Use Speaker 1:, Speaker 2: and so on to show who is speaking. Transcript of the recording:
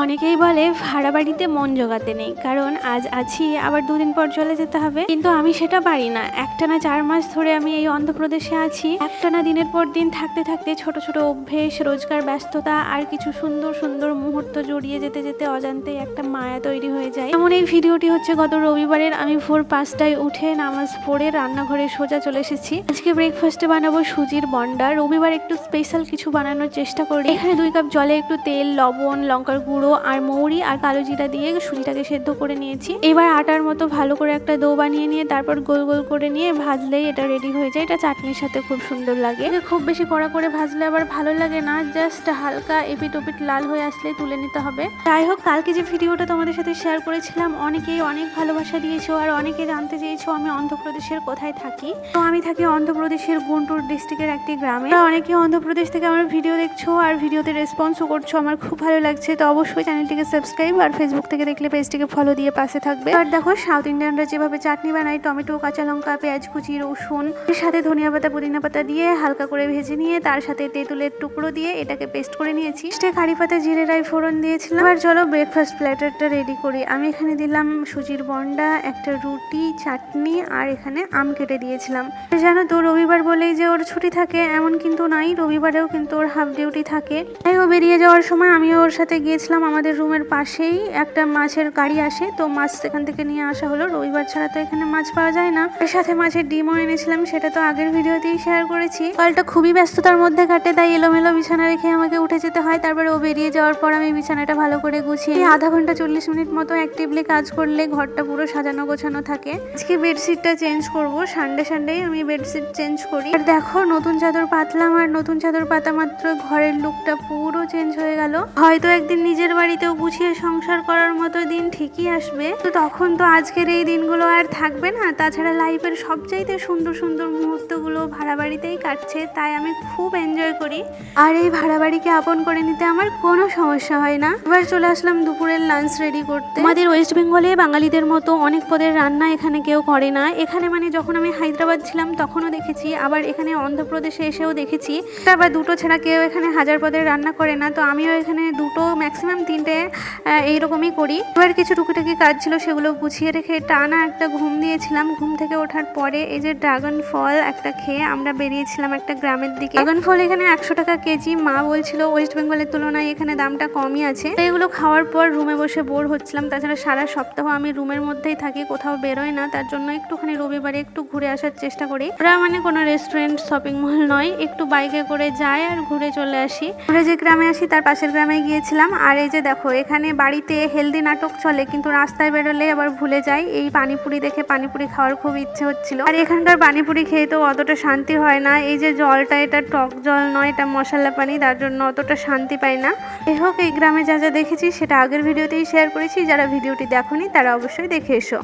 Speaker 1: অনেকেই বলে ভাড়া বাড়িতে মন জোগাতে নেই, কারণ আজ আছি আবার দুদিন পর চলে যেতে হবে, কিন্তু আমি সেটা পারি না। একটানা 4 মাস ধরে আমি এই অন্ধ্রপ্রদেশে আছি। একটানা দিনের পর দিন থাকতে থাকতে ছোট ছোট অভ্যেস, রোজগার ব্যস্ততা আর কিছু সুন্দর সুন্দর মুহূর্ত জড়িয়ে যেতে যেতে অজান্তেই একটা মায়া তৈরি হয়ে যায়। যেমন এই ভিডিওটি হচ্ছে গত রবিবারের। আমি ভোর 5টায় উঠে নামাজ পড়ে রান্নাঘরে সোজা চলে এসেছি। আজকে ব্রেকফাস্টে বানাবো সুজির বন্ডা। রবিবার একটু স্পেশাল কিছু বানানোর চেষ্টা করি। এখানে 2 কাপ জলে একটু তেল, লবণ, লঙ্কার গুঁড়ো আর মৌরি আর কালো জিরা দিয়ে সুজিটাকে সেদ্ধ করে নিয়েছি। এবার আটার মতো ভালো করে একটা ডো বানিয়ে নিয়ে তারপর গোল গোল করে নিয়ে ভাজলেই এটা রেডি হয়ে যায়। এটা চাটনির সাথে খুব সুন্দর লাগে। খুব বেশি কড়া করে ভাজলে আবার ভালো লাগে না, জাস্ট হালকা এপিট ওপিট লাল হয়ে আসলে তুলে নিতে হবে। যাই হোক, কালকে যে ভিডিওটা তোমাদের সাথে শেয়ার করেছিলাম, অনেকেই অনেক ভালোবাসা দিয়েছো আর অনেকে জানতে চেয়েছো আমি অন্ধ্রপ্রদেশের কোথায় থাকি। তো আমি থাকি অন্ধ্রপ্রদেশের গুন্টুর ডিস্ট্রিক্টের একটি গ্রামে। অনেকে অন্ধ্রপ্রদেশ থেকে আমার ভিডিও দেখছো আর ভিডিওতে রেসপন্সও করছো, আমার খুব ভালো লাগছে। তো অবশ্যই চ্যানেলটিকে সাবস্ক্রাইব আর ফেসবুক থেকে দেখলে পেজটিকে ফলো দিয়ে পাশে থাকবে। আর দেখো, সাউথ ইন্ডিয়ানরা যেভাবে চাটনি বানায়, টমেটো, কাঁচা লঙ্কা, পেঁয়াজ কুচি, রসুন, এর সাথে ধনিয়া পাতা, পুদিনা পাতা দিয়ে হালকা করে ভেজে নিয়ে তার সাথে তেঁতুলের টুকরো দিয়ে এটাকে পেস্ট করে নিয়েছি। কারি পাতা, জিরে, রাই ফোড়ন দিয়েছিলাম। আর চলো ব্রেকফাস্ট প্ল্যাটারটা রেডি করি। আমি এখানে দিলাম সুজির বন্ডা, একটা রুটি, চাটনি আর এখানে আম কেটে দিয়েছিলাম। জানো তো, রবিবার বলেই যে ওর ছুটি থাকে এমন কিন্তু নাই, রবিবারেও কিন্তু ওর হাফ ডিউটি থাকে। তাই ও বেরিয়ে যাওয়ার সময় আমি ওর সাথে গিয়েছিলাম। আমাদের রুমের পাশেই একটা মাছের গাড়ি আসে, তো মাছ সেখান থেকে নিয়ে আসা হলো। রবিবার ছাড়া তো এখানে মাছ পাওয়া যায় না। এর সাথে মাছের ডিমও এনেছিলাম, সেটা তো আগের ভিডিওতেই শেয়ার করেছি। কালটা খুবই ব্যস্ততার মধ্যে কাটে, তাই এলোমেলো বিছানা রেখে আমাকে উঠে যেতে হয়। তারপরে ও বেরিয়ে যাওয়ার পর আমি বিছানাটা ভালো করে গুছিয়ে আধা ঘন্টা 40 মিনিট মতো অ্যাক্টিভলি কাজ করলে ঘরটা পুরো সাজানো গোছানো থাকে। আজকে বেডশিটটা চেঞ্জ করব। সানডে আমি বেডশিট চেঞ্জ করি। আর দেখো, নতুন চাদর পাতলাম আর নতুন চাদর পাতা মাত্র ঘরের লুকটা পুরো চেঞ্জ হয়ে গেল। হয়তো একদিন নিজের বাড়িতেও গুছিয়ে সংসার করার মতো দিন ঠিকই আসবে, তো তখন তো আজকের এই দিনগুলো আর থাকবে না। তাছাড়া লাইফের সবচাইতে সুন্দর সুন্দর মুহূর্তগুলো ভাড়া বাড়িতেই কাটছে, তাই আমি খুব এনজয় করি। আর এই ভাড়া বাড়িকে আপন করে নিতে আমার কোনো সমস্যা হয় না। এবার চলে আসলাম দুপুরের লাঞ্চ রেডি করতে। আমাদের ওয়েস্ট বেঙ্গলে বাঙালিদের মতো অনেক পদের রান্না এখানে কেউ করে না। এখানে মানে যখন আমি হায়দ্রাবাদ ছিলাম তখনও দেখেছি, আবার এখানে অন্ধ্রপ্রদেশে এসেও দেখেছি। তারপর 2টো ছাড়া কেউ এখানে 1000 পদের রান্না করে না। তো আমিও এখানে 2টো, ম্যাক্সিমাম 3টে এইরকমই করি। এবার কিছু টুকিটাকি কাজ ছিল, সেগুলো গুছিয়ে রেখে টানা একটা ঘুম দিয়েছিলাম। ঘুম থেকে ওঠার পরে এই যে ড্রাগন ফল একটা খেয়ে আমরা বেরিয়েছিলাম একটা গ্রামের দিকে। ড্রাগন ফল এখানে 100 টাকা কেজি। মা বলছিল ওয়েস্ট বেঙ্গলের তুলনায় এখানে দামটা কমই আছে। তো এগুলো খাওয়ার পর রুমে বসে বোর হচ্ছিলাম। তাছাড়া সারা সপ্তাহ আমি রুমের মধ্যেই থাকি, কোথাও বেরোই না। তার জন্য একটুখানি রবিবারে একটু ঘুরে আসার চেষ্টা করি। ওরা মানে কোনো রেস্টুরেন্ট, শপিং মল নয়, একটু বাইকে করে যাই আর ঘুরে চলে আসি। ঘুরে যে গ্রামে আসি তার পাশের গ্রামে গিয়েছিলাম। আর এই যে দেখো, এখানে বাড়িতে হেলদি নাটক চলে, কিন্তু রাস্তায় বেরোলে আবার ভুলে যাই। এই পানিপুরি দেখে পানিপুরি খাওয়ার খুব ইচ্ছে হচ্ছিল। আর এখানকার পানিপুরি খেয়ে তো অতটা শান্তি হয় না। এই যে জলটা, এটা টক জল নয়, এটা মশলা পানি, তার জন্য অতটা শান্তি পাই না। এ হোক, এই গ্রামে যা যা দেখেছি সেটা আগের ভিডিওতেই শেয়ার করেছি। যারা ভিডিওটি দেখোনি তারা অবশ্যই দেখে এসো।